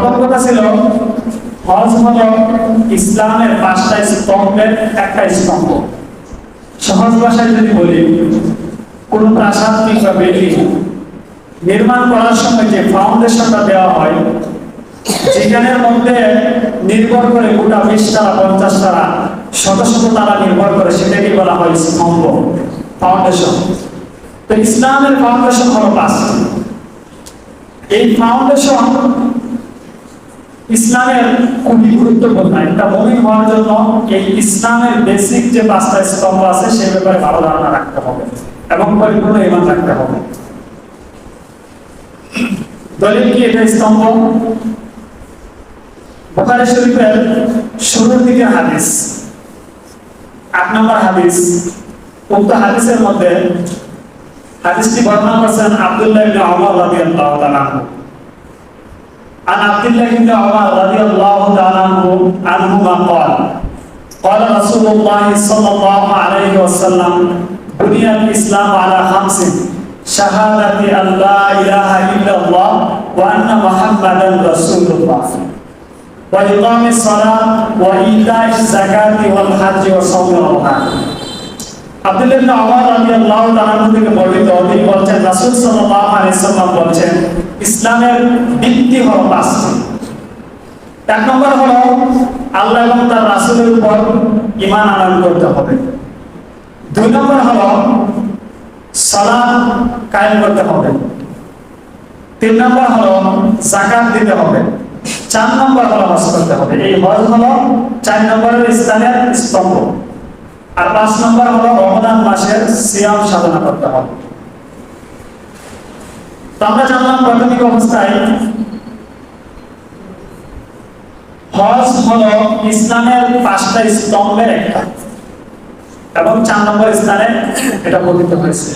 প্রথম কথা ছিল হজ হলো ইসলামের 5টা স্তম্ভের একটা স্তম্ভ। সহজ ভাষায় যদি বলি, কোন প্রাসাদ কিংবা বিল্ডিং নির্মাণ করার সময় যে ফাউন্ডেশনটা দেওয়া হয়, যেখানের মধ্যে নির্ভর করে গোটা 20 তারা 50 তারা শত শত তারা নির্ভর করে, সেটাকে বলা হয় স্তম্ভ, ফাউন্ডেশন। তো ইসলামের ফাউন্ডেশন হলো 5টি। এই ফাউন্ডেশন ইসলামের খুবই গুরুত্বপূর্ণ। একটা মুমিন হওয়ার জন্য এই ইসলামের বেসিক যে 5টা স্তম্ভ আছে সে ব্যাপারে ভালো ধারণা রাখতে হবে এবং পরিপূর্ণ ঈমান রাখতে হবে। দলিল কি এটা স্তম্ভ? বুখারী শরীফের শুরুর দিকের হাদিস, 8 নম্বর হাদিস। উক্ত হাদিসের মধ্যে হাদিসটি বর্ণনা করেছেন আব্দুল্লাহ ইবনে ওমর রাদিয়াল্লাহু তাআলা আনহু। عن عبد الله بن عمر رضي الله تعالى عنهما قال قال رسول الله صلى الله عليه وسلم بني الإسلام على 5: شهادة أن لا إله إلا الله وأن محمدا رسول الله وإقام الصلاة وإيتاء الزكاة والحج وصوم رمضان। আব্দুল্লাহ ইবনে ওমর রাদিয়াল্লাহু তাআলা থেকে বর্ণিত, তিনি বলেন রাসূল সাল্লাল্লাহু আলাইহি ওয়াসাল্লাম বলেন ইসলামের ভিত্তি হলো 5টি। 1 নম্বর হলো আল্লাহ এবং তার রাসূলের উপর ঈমান আনয়ন করতে হবে। 2 নম্বর হলো সালাত কায়েম করতে হবে। 3 নম্বর হলো যাকাত দিতে হবে। 4 নম্বর হলো হজ করতে হবে। এই হজ হলো 4 নম্বরের ইসলামের স্তম্ভ। আর 5 নম্বর হলো রমজান মাসের সিয়াম সাধনা করতে হবে। তো আমরা জানলাম প্রাথমিক অবস্থায় হজ হলো ইসলামের 5টা স্তম্ভের একটা এবং 4 নম্বর স্থানে এটা বর্ণিত হয়েছে।